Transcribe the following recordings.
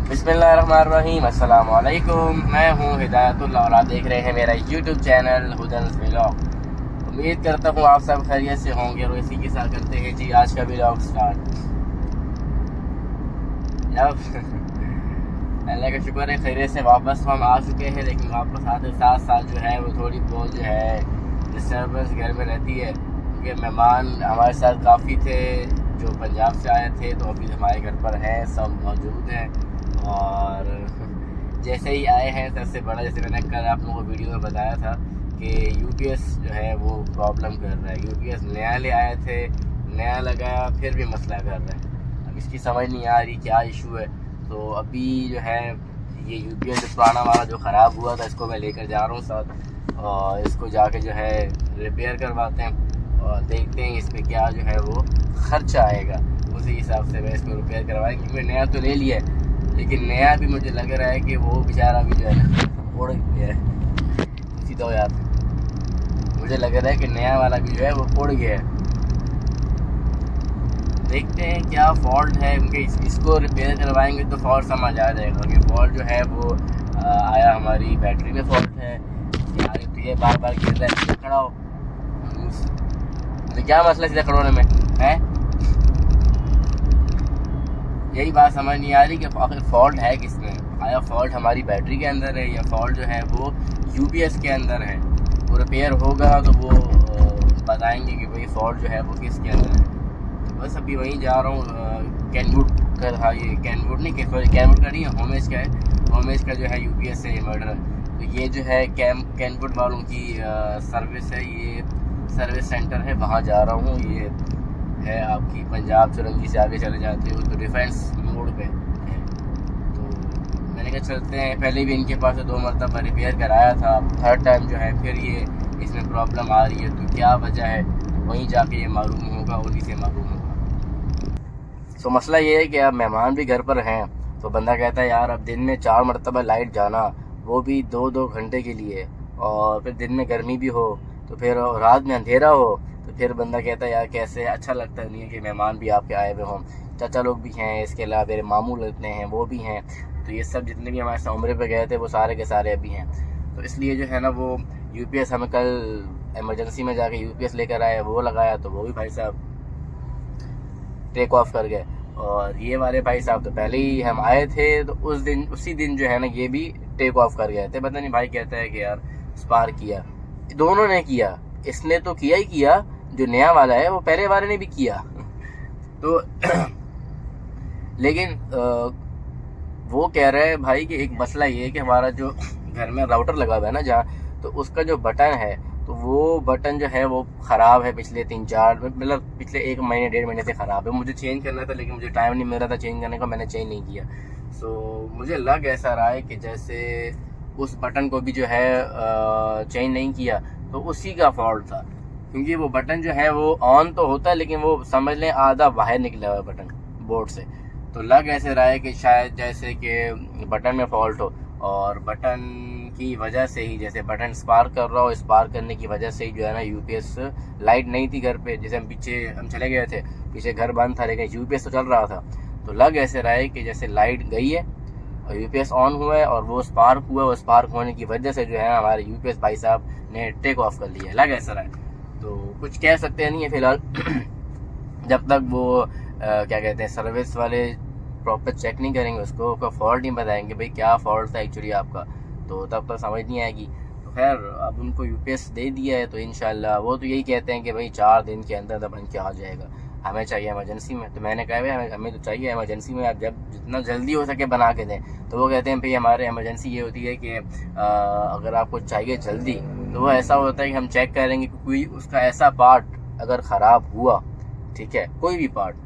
बिस्मिल्लाहिर्रहमानिर्रहीम, अस्सलाम वालेकुम। मैं हूँ हिदायतुल्लाह और आप देख रहे हैं मेरा यूट्यूब चैनल हुदन्स व्लॉग। उम्मीद करता हूँ आप सब खैरियत से होंगे और इसी के साथ करते हैं जी आज का व्लॉग स्टार्ट। अल्लाह का शुक्र है खैरियत से वापस हम आ चुके हैं, लेकिन वापस आते साथ साथ जो है वो थोड़ी बहुत जो है डिस्टर्बेंस घर में रहती है, क्योंकि मेहमान हमारे साथ काफ़ी थे जो पंजाब से आए थे, तो अभी हमारे घर पर हैं, सब मौजूद हैं। और जैसे ही आए हैं सबसे बड़ा, जैसे मैंने कल आप लोगों को वीडियो में बताया था कि यूपीएस जो है वो प्रॉब्लम कर रहा है। यूपीएस नया ले आए थे, नया लगाया, फिर भी मसला कर रहा है। अब इसकी समझ नहीं आ रही क्या इशू है। तो अभी जो है ये यूपीएस जो पुराना वाला जो ख़राब हुआ था, इसको मैं लेकर जा रहा हूँ साथ, और इसको जाके जो है रिपेयर करवाते हैं और देखते हैं इस पर क्या जो है वो ख़र्चा आएगा, उसी हिसाब से मैं इसको रिपेयर करवाएंगे। क्योंकि नया तो ले लिया है, लेकिन नया भी मुझे लग रहा है कि वो बेचारा भी जो है ना उड़ गया है। सीधा यार मुझे लग रहा है कि नया वाला भी जो है वो उड़ गया है। देखते हैं क्या फॉल्ट है, क्योंकि इसको रिपेयर करवाएंगे तो फॉल्ट समझ आ जाएगा कि फॉल्ट जो है वो आया हमारी बैटरी में फॉल्ट है, तो ये बार बार गिर रहा है। सीधा खड़ा हो, तो क्या मसला सीधा खड़े होने में है, यही बात समझ नहीं आ रही कि आखिर फॉल्ट है किसमें। आया फॉल्ट हमारी बैटरी के अंदर है या फॉल्ट जो है वो यूपीएस के अंदर है। वो रिपेयर होगा तो वो बताएंगे कि भाई फॉल्ट जो है वो किसके अंदर है। तो बस अभी वहीं जा रहा हूँ। कैनवुड का, हाँ ये कैनवुड नहीं, कैनवुड का नहीं है, होमेज का है। होमेज का जो है यूपीएस से इन्वर्टर है। तो ये जो है कैनवुड वालों की सर्विस है, ये सर्विस सेंटर है, वहाँ जा रहा हूँ। ये है आपकी पंजाब चुरंगी से आगे चले जाते हो तो डिफेंस मोड़ पे है। तो मैंने कहा चलते हैं, पहले भी इनके पास 2 मरतबा रिपेयर कराया था, थर्ड टाइम जो है फिर ये इसमें प्रॉब्लम आ रही है। तो क्या वजह है वहीं जाके ये मालूम होगा, उन्हीं से मालूम होगा। तो मसला ये है कि अब मेहमान भी घर पर हैं, तो बंदा कहता है यार अब दिन में 4 मरतबा लाइट जाना, वो भी 2-2 घंटे के लिए, और फिर दिन में गर्मी भी हो, तो फिर रात में अंधेरा हो, तो फिर बंदा कहता है यार कैसे अच्छा लगता नहीं है कि मेहमान भी आपके आए हुए हों। चाचा लोग भी हैं, इसके अलावा मेरे मामू लगते हैं वो भी हैं। तो ये सब जितने भी हमारे साथ उम्रे पे गए थे वो सारे के सारे अभी हैं। तो इसलिए जो है ना वो यूपीएस हमें कल इमरजेंसी में जाके यूपीएस लेकर आए, वो लगाया, तो वो भी भाई साहब टेक ऑफ कर गए। और ये वाले भाई साहब तो पहले ही हम आए थे, तो उसी दिन जो है ना ये भी टेक ऑफ कर गए थे। पता नहीं भाई कहता है कि यार स्पार्क किया, दोनों ने किया, इसने तो किया ही किया, जो नया वाला है वो पहले वाले ने भी किया। तो लेकिन वो कह रहे हैं भाई कि एक मसला ये है कि हमारा जो घर में राउटर लगा हुआ है ना जहाँ, तो उसका जो बटन है, तो वो बटन जो है वो ख़राब है। पिछले 3-4 मतलब पिछले 1 महीने 1.5 महीने से ख़राब है। मुझे चेंज करना था, लेकिन मुझे टाइम नहीं मिल रहा था चेंज करने का, मैंने चेंज नहीं किया। सो मुझे लग ऐसा रहा है कि जैसे उस बटन को भी जो है चेंज नहीं किया, तो उसी का फॉल्ट था। क्योंकि वो बटन जो है वो ऑन तो होता है, लेकिन वो समझ लें आधा बाहर निकला हुआ बटन बोर्ड से। तो लग ऐसे रहा है कि शायद जैसे कि बटन में फॉल्ट हो, और बटन की वजह से ही, जैसे बटन स्पार्क कर रहा हो, स्पार्क करने की वजह से ही जो है ना यूपीएस, लाइट नहीं थी घर पे, जैसे हम चले गए थे, पीछे घर बंद था लेकिन यूपीएस तो चल रहा था। तो लग ऐसे रहा है कि जैसे लाइट गई है और यूपीएस ऑन हुआ है और वो स्पार्क हुआ है, वो स्पार्क होने की वजह से जो है हमारे यूपीएस भाई साहब ने टेक ऑफ कर लिया है, लग ऐसा रहा है। तो कुछ कह सकते नहीं है फिलहाल, जब तक वो क्या कहते हैं सर्विस वाले प्रॉपर चेक नहीं करेंगे, उसको फॉल्ट नहीं बताएंगे भाई क्या फॉल्ट था एक्चुअली आपका, तो तब तक समझ नहीं आएगी। तो खैर अब उनको यूपीएस दे दिया है, तो इंशाल्लाह वो तो यही कहते हैं कि भाई 4 दिन के अंदर बन के आ जाएगा। हमें चाहिए इमरजेंसी में, तो मैंने कहा भाई हमें तो चाहिए इमरजेंसी में, आप जब जितना जल्दी हो सके बना के दें। तो वो कहते हैं भाई हमारे इमरजेंसी ये होती है कि अगर आपको चाहिए जल्दी, तो वो ऐसा होता है कि हम चेक करेंगे कि कोई उसका ऐसा पार्ट अगर ख़राब हुआ, ठीक है, कोई भी पार्ट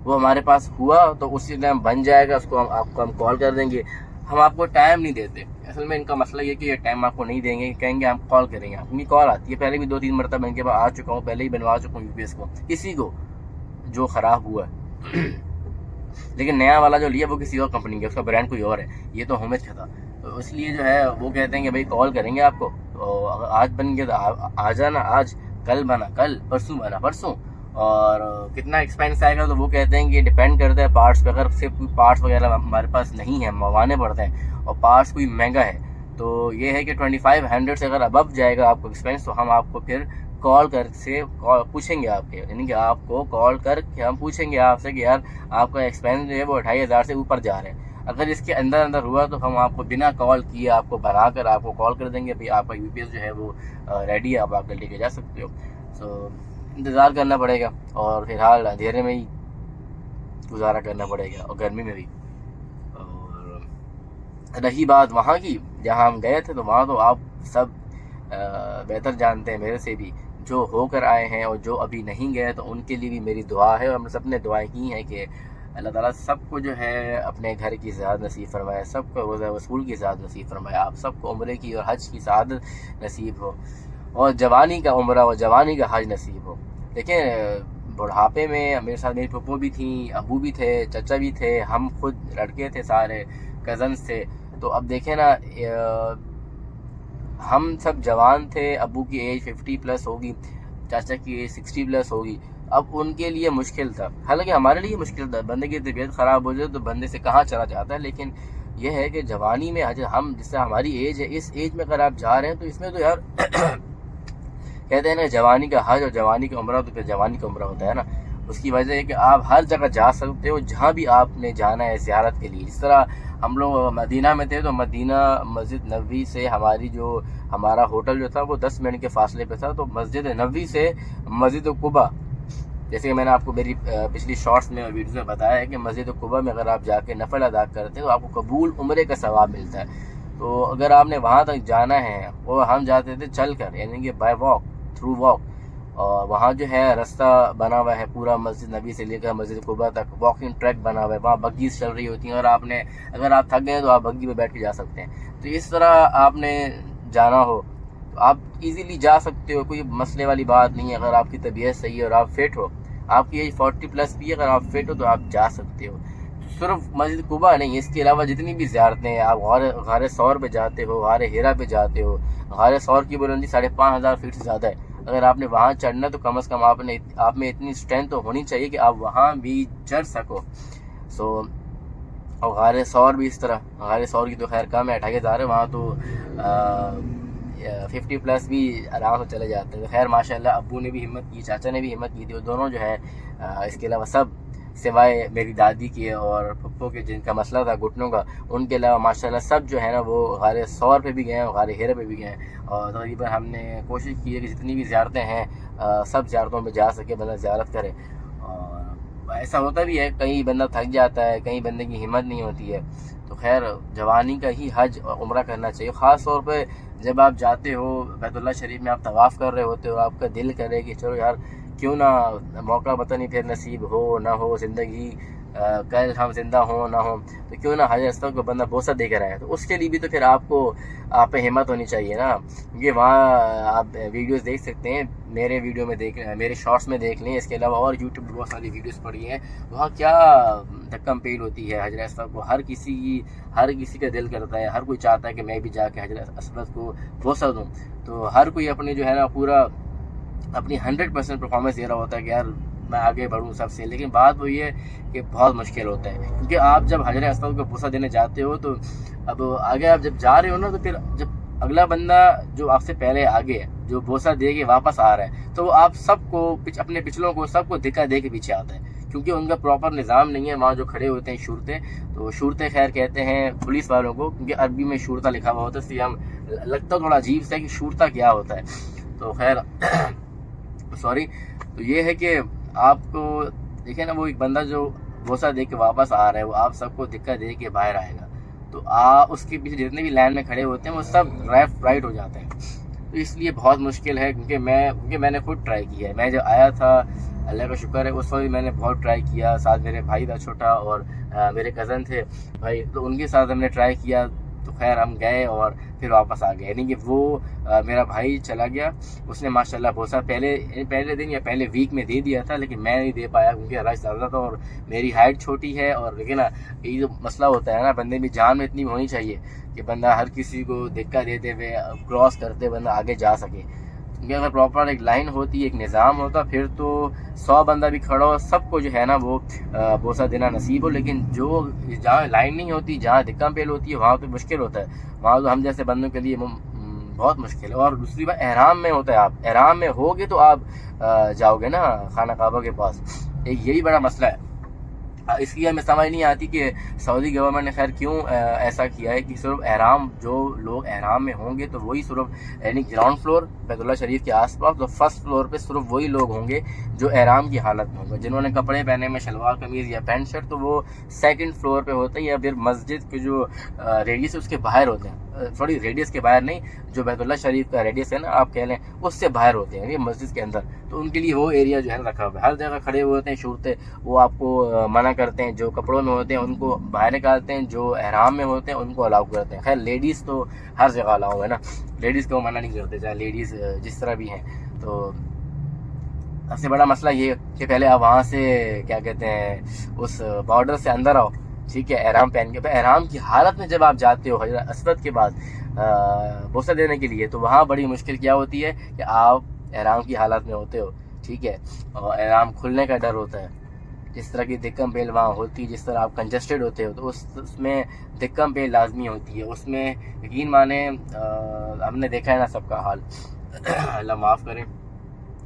वो हमारे पास हुआ तो उसी टाइम बन जाएगा, उसको हम कॉल कर देंगे। हम आपको टाइम नहीं देते, असल में इनका मसला ये कि ये टाइम आपको नहीं देंगे, कहेंगे हम कॉल करेंगे। अपनी कॉल आती है, पहले भी 2-3 मरतबा इनके पास आ चुका हूँ, पहले ही बनवा चुका हूँ यूपीएस को, किसी को जो ख़राब हुआ है। लेकिन नया वाला जो लिया वो किसी और कंपनी का, उसका ब्रांड कोई और है, ये तो होमेज का था। तो इसलिए जो है वो कहते हैं कि भाई कॉल करेंगे आपको, तो अगर आज बन गया तो आ जाना आज, कल बना कल, परसों बना परसों, और कितना एक्सपेंस आएगा, तो वो कहते हैं कि डिपेंड करता है पार्ट्स पे। अगर सिर्फ कोई पार्ट्स वगैरह हमारे पास नहीं है, मंगवाने पड़ते हैं, और पार्ट्स कोई महंगा है, तो ये है कि 2500 से अगर अबव जाएगा आपको एक्सपेंस, तो हम आपको फिर कॉल पूछेंगे आपके, यानी कि आपको कॉल करके हम पूछेंगे आपसे कि यार आपका एक्सपेंस जो है वो 2500 से ऊपर जा रहे हैं। अगर इसके अंदर अंदर हुआ तो हम आपको बिना कॉल किए आपको बनाकर आपको कॉल कर देंगे, भाई आपका यूपीएस जो है वो रेडी है, आप आकर लेके जा सकते हो। सो इंतज़ार करना पड़ेगा, और फिलहाल अंधेरे में ही गुजारा करना पड़ेगा, और गर्मी में भी। और रही बात वहाँ की, जहाँ हम गए थे, तो वहाँ तो आप सब बेहतर जानते हैं मेरे से भी, जो होकर आए हैं और जो अभी नहीं गए, तो उनके लिए भी मेरी दुआ है, और हमने सब ने दुआएं की हैं कि अल्लाह ताला सबको जो है अपने घर की सआदत नसीब फरमाए, सबको रोज़ा वसूल की सआदत नसीब फरमाए, आप सबको उम्रे की और हज की सआदत नसीब हो, और जवानी का उम्रा और जवानी का हज नसीब हो। देखें, बुढ़ापे में मेरे साथ मेरी पप्पो भी थी, अबू भी थे, चचा भी थे, हम खुद लड़के थे, सारे कज़न्स थे। तो अब देखें ना, हम सब जवान थे, अबू की एज 50 प्लस होगी, चाचा की एज 60 प्लस होगी। अब उनके लिए मुश्किल था, हालांकि हमारे लिए मुश्किल था, बंदे की तबीयत ख़राब हो जाए तो बंदे से कहाँ चला जाता है। लेकिन यह है कि जवानी में हम, जिससे हमारी एज है, इस एज में अगर आप जा रहे हैं तो इसमें तो यार कहते हैं ना, जवानी का हज और जवानी का उम्रा, तो फिर जवानी का उम्रा होता है ना। उसकी वजह है कि आप हर जगह जा सकते हो जहाँ भी आपने जाना है ज़ियारत के लिए। जिस तरह हम लोग मदीना में थे, तो मदीना मस्जिद नबवी से हमारा होटल जो था वो 10 मिनट के फासले पे था। तो मस्जिद नबवी से मस्जिद कुबा, जैसे कि मैंने आपको मेरी पिछली शॉर्ट्स में और वीडियोस में बताया है कि मस्जिद कुबा में अगर आप जाके नफल अदा करते हो तो आपको कबूल उम्रे का सवाब मिलता है। तो अगर आपने वहाँ तक जाना है, और हम जाते थे चल कर, यानी कि बाय वॉक, थ्रू वॉक, और वहाँ जो है रास्ता बना हुआ है पूरा मस्जिद नबी से लेकर मस्जिद कुबा तक, वॉकिंग ट्रैक बना हुआ है, वहाँ बग्गीज चल रही होती हैं, और अगर आप थक गए तो आप बग्गी पे बैठ के जा सकते हैं। तो इस तरह आपने जाना हो तो आप इजीली जा सकते हो, कोई मसले वाली बात नहीं है। अगर आपकी तबीयत सही है और आप फिट हो, आपकी एज 40 प्लस भी, अगर आप फिट हो तो आप जा सकते हो। तो सिर्फ मस्जिद कुबा नहीं, इसके अलावा जितनी भी ज़ियारतें हैं, आप गारे सौर पे जाते हो, गारे हिरा पे जाते हो। गारे सौर की बुलंदी 5500 फीट से ज़्यादा है। अगर आपने वहाँ चढ़ना तो कम से कम आप में इतनी स्ट्रेंथ तो होनी चाहिए कि आप वहाँ भी चढ़ सको। सो और गारे सौर भी इस तरह, गारे सौर की तो खैर कम है, 2800 है, वहाँ तो 50 प्लस भी आराम से चले जाते हैं। तो खैर माशाल्लाह अब्बू ने भी हिम्मत की, चाचा ने भी हिम्मत की थी, वो दोनों जो है इसके अलावा सब, सिवाय मेरी दादी के और पप्पो के जिनका मसला था घुटनों का, उनके अलावा माशाल्लाह सब जो है ना वो गारे सौर पे भी गए हैं, गारे हिरा पे भी गए हैं। और तकरीबन हमने कोशिश की है कि जितनी भी ज़ियारतें हैं सब ज़ियारतों में जा सके, बंदा ज़ियारत करे। और ऐसा होता भी है, कहीं बंदा थक जाता है, कहीं बंदे की हिम्मत नहीं होती है। तो खैर जवानी का ही हज और उम्रा करना चाहिए। ख़ास तौर पे जब आप जाते हो बैतुल्लाह शरीफ में, आप तवाफ़ कर रहे होते हो, आपका दिल करे कि चलो यार क्यों ना, मौका पता नहीं फिर नसीब हो ना हो, ज़िंदगी कल हम जिंदा हो ना हो, तो क्यों ना हजरत अस्सलाम को बंदा बोसा देकर आए। तो उसके लिए भी तो फिर आप पे हिम्मत होनी चाहिए ना, क्योंकि वहाँ आप वीडियोस देख सकते हैं, मेरे वीडियो में देख, मेरे शॉर्ट्स में देख लें, इसके अलावा और यूट्यूब पर बहुत सारी वीडियोस पड़ी हैं। वहाँ क्या धक्कम पेल होती है हजरत अस्सलाम को, हर किसी का दिल करता है, हर कोई चाहता है कि मैं भी जाके हजरत अस्सलाम को बोसा दूँ। तो हर कोई अपने जो है ना पूरा अपनी 100% परफॉर्मेंस दे रहा होता है कि यार मैं आगे बढ़ूँ सबसे। लेकिन बात वही है कि बहुत मुश्किल होता है, क्योंकि आप जब हजरत अस्सलाम को बोसा देने जाते हो, तो अब आगे आप जब जा रहे हो ना, तो फिर जब अगला बंदा जो आपसे पहले आगे है, जो बोसा दे के वापस आ रहा है, तो आप सबको अपने पिछलों को सबको धक्का दे के पीछे आता है, क्योंकि उनका प्रॉपर निज़ाम नहीं है। वहाँ जो खड़े होते हैं शूरते, तो शूरते खैर कहते हैं पुलिस वालों को, क्योंकि अरबी में शूरता लिखा हुआ होता है, इसलिए हम लगता थोड़ा अजीब सा कि शूरता क्या होता है। तो खैर सॉरी। तो ये है कि आपको देखे ना, वो एक बंदा जो बोसा दे के वापस आ रहा है, वो आप सबको धक्का दे के बाहर आएगा, तो उसके पीछे जितने भी लाइन में खड़े होते हैं वो सब लेफ्ट राइट हो जाते हैं। तो इसलिए बहुत मुश्किल है, क्योंकि मैंने खुद ट्राई किया है। मैं जब आया था, अल्लाह का शुक्र है, उस वक्त मैंने बहुत ट्राई किया, साथ मेरे भाई था छोटा, और मेरे कज़न थे भाई, तो उनके साथ हमने ट्राई किया। तो खैर हम गए और फिर वापस आ गए, यानी कि वो मेरा भाई चला गया, उसने माशाल्लाह बोसा पहले दिन या पहले वीक में दे दिया था, लेकिन मैं नहीं दे पाया क्योंकि रश ज़्यादा था और मेरी हाइट छोटी है। और लेकिन ना ये जो मसला होता है ना, बंदे में जान में इतनी होनी चाहिए कि बंदा हर किसी को धक्का देते हुए क्रॉस करते बंदा आगे जा सके। क्योंकि अगर प्रॉपर एक लाइन होती, एक निज़ाम होता, फिर तो 100 बंदा भी खड़ा हो, सबको जो है ना वो बोसा देना नसीब हो। लेकिन जो जहाँ लाइन नहीं होती, जहाँ दिक्कम पेल होती है, वहाँ तो मुश्किल होता है, वहाँ तो हम जैसे बंदों के लिए बहुत मुश्किल है। और दूसरी बात, एहराम में होता है, आप एहराम में होगे तो आप जाओगे ना खाना काबा के पास, एक यही बड़ा मसला है। इसकी हमें समझ नहीं आती कि सऊदी गवर्नमेंट ने खैर क्यों ऐसा किया है कि सिर्फ एहराम, जो लोग एहराम में होंगे तो वही सिर्फ, यानी ग्राउंड फ्लोर बैतुल्ला शरीफ के आसपास, तो फर्स्ट फ्लोर पे सिर्फ वही लोग होंगे जो एहराम की हालत में होंगे। जिन्होंने कपड़े पहने में शलवार कमीज़ या पैंट शर्ट, तो वो सेकंड फ्लोर पे होते हैं, या फिर मस्जिद के जो रेडियस है उसके बाहर होते हैं। सॉरी, रेडियस के बाहर नहीं, जो बैतुल्ला शरीफ का रेडियस है ना, आप कह लें, उससे बाहर होते हैं ये मस्जिद के अंदर। तो उनके लिए वो एरिया जो है रखा हुआ है। हर जगह खड़े हुए होते हैं शूरते, वो आपको मना करते हैं। जो कपड़ों में होते हैं उनको बाहर निकालते हैं, जो एहराम में होते हैं उनको अलाउ करते हैं। खैर लेडीज़ तो हर जगह अलाउ है ना, लेडीज़ को मना नहीं करते, चाहे लेडीज़ जिस तरह भी हैं। तो सबसे बड़ा मसला ये कि पहले आप वहाँ से क्या कहते हैं, उस बॉर्डर से अंदर आओ, ठीक है, एहराम पहन के। एहराम की हालत में जब आप जाते हो हजरत अस्वद के बाद बोसा देने के लिए, तो वहाँ बड़ी मुश्किल क्या होती है कि आप एहराम की हालत में होते हो, ठीक है, और एहराम खुलने का डर होता है। जिस तरह की दिक्कम पेल वहाँ होती है, जिस तरह आप कंजस्टेड होते हो, तो उसमें दिक्कम पेल लाजमी होती है। उसमें यकीन माने हमने देखा है ना सबका हाल अल्लाह माफ़ करें,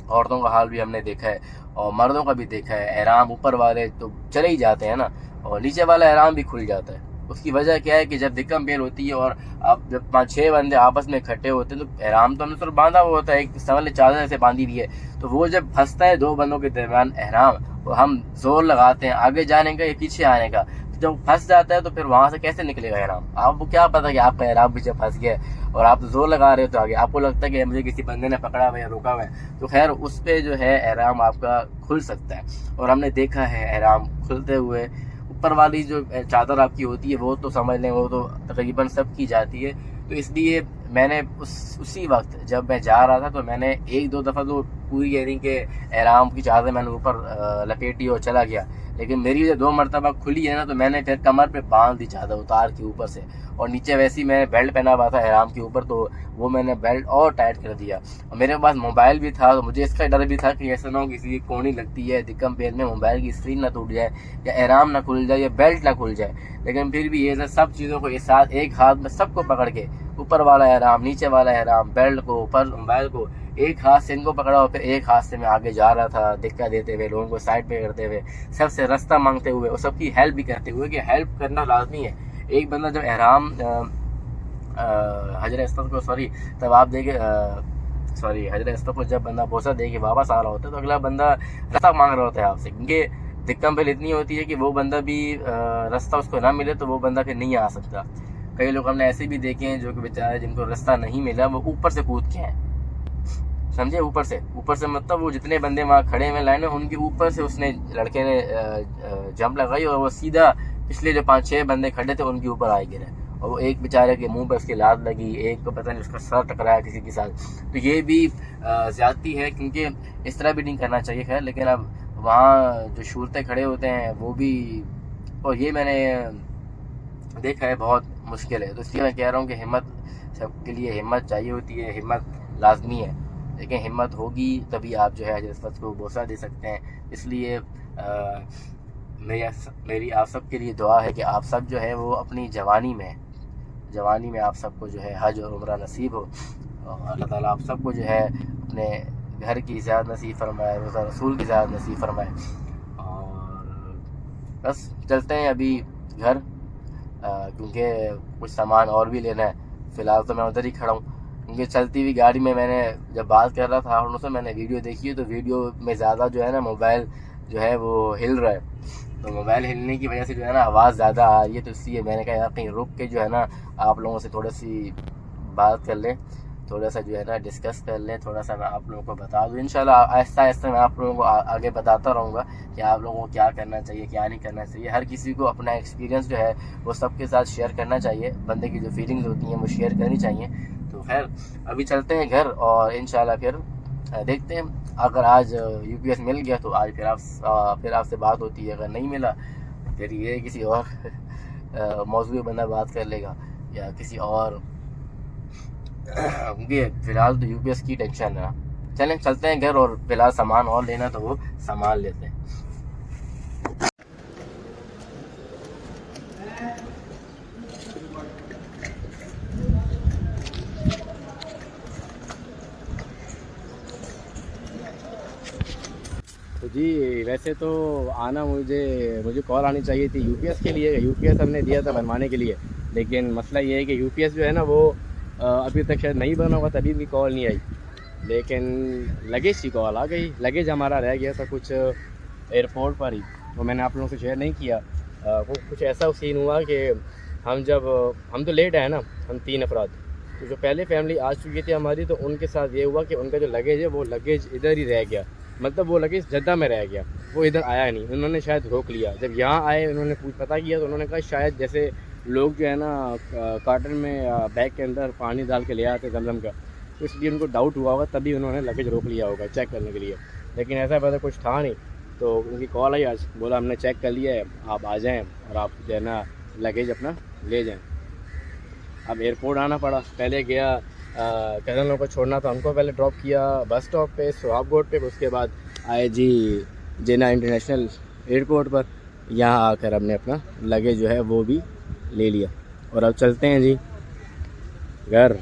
औरतों का हाल भी हमने देखा है और मर्दों का भी देखा है। एहराम ऊपर वाले तो चले ही जाते हैं ना, और नीचे वाला एहराम भी खुल जाता है। उसकी वजह क्या है कि जब दिक्कम पेल होती है और आप जब 5-6 बंदे आपस में इकट्ठे होते हैं, तो एहराम तो हमने सिर्फ बांधा हुआ होता है, एक संवल चादर से बांधी हुई है, तो वो जब फंसता है 2 बंदों के दरमियान एहराम, तो हम जोर लगाते हैं आगे जाने का या पीछे आने का। तो जब फंस जाता है तो फिर वहां से कैसे निकलेगा एहराम? आपको क्या पता कि आपका एहराम पीछे फंस गया है और आप जोर लगा रहे हो, तो आगे आपको लगता है कि मुझे किसी बंदे ने पकड़ा हुआ है, रोका हुआ है, तो खैर उस पे जो है एहराम आपका खुल सकता है। और हमने देखा है एहराम खुलते हुए। ऊपर वाली जो चादर आपकी होती है वो तो समझ लें, वो तो तकरीबन सब की जाती है। तो इसलिए मैंने उसी वक्त जब मैं जा रहा था, तो मैंने 1-2 दफ़ा तो पूरी यानी कि एहराम की चादर मैंने ऊपर लपेटी और चला गया। लेकिन मेरी जो 2 मरतबा खुली है ना, तो मैंने फिर कमर पे बांध दी चादर उतार के ऊपर से, और नीचे वैसे ही मैंने बेल्ट पहना हुआ था एहराम के ऊपर, तो वो मैंने बेल्ट और टाइट कर दिया। और मेरे पास मोबाइल भी था, तो मुझे इसका डर भी था कि ऐसा ना हो किसी की कोनी लगती है दिक्कम पेल में, मोबाइल की स्क्रीन ना टूट जाए, या एहराम ना खुल जाए, या बेल्ट ना खुल जाए। लेकिन फिर भी ये सब चीज़ों को एक साथ एक हाथ में सबको पकड़ के, ऊपर वाला एहराम, नीचे वाला एहराम, बेल्ट को, ऊपर मोबाइल को, एक हाथ से इनको पकड़ा और फिर एक हाथ से मैं आगे जा रहा था, धक्का देते हुए, लोगों को साइड पे करते हुए, सबसे रास्ता मांगते हुए और सबकी हेल्प भी करते हुए, कि हेल्प करना लाजमी है। एक बंदा जब एहराम हजर अस्वद को तब आप देखे हजर अस्वद को जब बंदा बोसा दे के वापस आ रहा होता है, तो अगला बंदा रास्ता मांग रहा होता है आपसे, क्योंकि दिक्कत पहले इतनी होती है कि वो बंदा भी रास्ता उसको ना मिले तो वो बंदा फिर नहीं आ सकता। कई लोग हमने ऐसे भी देखे हैं जो कि बेचारे जिनको रास्ता नहीं मिला, वो ऊपर से कूद के हैं, समझे, ऊपर से मतलब वो जितने बंदे वहाँ खड़े हुए लाइन में, उनके ऊपर से उसने लड़के ने जंप लगाई और वो सीधा पिछले जो 5-6 बंदे खड़े थे उनके ऊपर आए गिरे, और वो एक बेचारे के मुंह पर उसकी लात लगी, एक को पता नहीं उसका सर टकराया किसी के साथ। तो ये भी ज्यादती है, क्योंकि इस तरह भी नहीं करना चाहिए। खैर, लेकिन अब वहाँ जो शूरते खड़े होते हैं वो भी, और ये मैंने देखा है बहुत मुश्किल है। तो इसलिए मैं कह रहा हूँ कि हिम्मत, सबके लिए हिम्मत चाहिए होती है, हिम्मत लाजमी है। लेकिन हिम्मत होगी तभी आप जो है हजरत अस्वद को बोसा दे सकते हैं। इसलिए मेरी आप सब के लिए दुआ है कि आप सब जो है वो अपनी जवानी में आप सबको जो है हज और उम्रा नसीब हो, और अल्लाह ताला आप सबको जो है अपने घर की इज़्ज़त नसीब फरमाए, रोज़ा रसूल की इज़्ज़त नसीब फरमाए। और बस चलते हैं अभी घर, क्योंकि कुछ सामान और भी लेना है। फ़िलहाल तो मैं उधर ही खड़ा हूँ, क्योंकि चलती हुई गाड़ी में मैंने जब बात कर रहा था उनसे, मैंने वीडियो देखी है, तो वीडियो में ज़्यादा जो है ना मोबाइल जो है वो हिल रहा है, तो मोबाइल हिलने की वजह से जो है ना आवाज़ ज़्यादा आ रही है। तो इसलिए मैंने कहा यार कहीं रुक के जो है ना आप लोगों से थोड़ी सी बात कर लें, थोड़ा सा जो है ना डिस्कस कर लें, थोड़ा सा मैं आप लोगों को बता दूँ। इंशाल्लाह आहिस्ता आहिस्ता मैं आप लोगों को आगे बताता रहूँगा कि आप लोगों को क्या करना चाहिए, क्या नहीं करना चाहिए। हर किसी को अपना एक्सपीरियंस जो है वो सबके साथ शेयर करना चाहिए, बंदे की जो फीलिंग्स होती हैं वो शेयर करनी चाहिए। तो खैर अभी चलते हैं घर, और इंशाल्लाह फिर देखते हैं, अगर आज UPS मिल गया तो आज फिर आपसे बात होती है, अगर नहीं मिला फिर ये किसी और मौजूद बंदा बात कर लेगा, या किसी और क्योंकि फिलहाल तो यूपीएस की टेंशन है। चलें चलते हैं घर, और फिलहाल सामान और लेना तो वो सामान लेते हैं। तो जी वैसे तो आना मुझे कॉल आनी चाहिए थी यूपीएस के लिए, यूपीएस हमने दिया था बनवाने के लिए, लेकिन मसला ये है कि यूपीएस जो है ना वो अभी तक शायद नहीं बना हुआ, तभी भी कॉल नहीं आई। लेकिन लगेज की कॉल आ गई। लगेज हमारा रह गया था कुछ एयरपोर्ट पर ही, तो मैंने आप लोगों से शेयर नहीं किया। वो कुछ ऐसा सीन हुआ कि हम तो लेट आए ना, हम 3 अफराद, तो जो पहले फैमिली आ चुकी थी हमारी, तो उनके साथ ये हुआ कि उनका जो लगेज है वो लगेज इधर ही रह गया। मतलब वो लगेज जद्दा में रह गया, वो इधर आया नहीं। उन्होंने शायद रोक लिया, जब यहाँ आए उन्होंने पता किया तो उन्होंने कहा शायद जैसे लोग जो है ना कार्टन में बैग के अंदर पानी डाल के ले आते जमजम का, तो इसलिए उनको डाउट हुआ होगा, तभी उन्होंने लगेज रोक लिया होगा चेक करने के लिए। लेकिन ऐसा वैसा कुछ था नहीं, तो उनकी कॉल आई आज, बोला हमने चेक कर लिया है, आप आ जाएँ और आप जो है ना लगेज अपना ले जाएँ। अब एयरपोर्ट आना पड़ा। पहले गया कज़न लोगों को छोड़ना था, उनको पहले ड्रॉप किया बस स्टॉप पे सुहागकोट पे, उसके बाद आए जी जिन्ना इंटरनेशनल एयरपोर्ट पर। यहाँ आकर हमने अपना लगेज जो है वो भी ले लिया, और अब चलते हैं जी घर।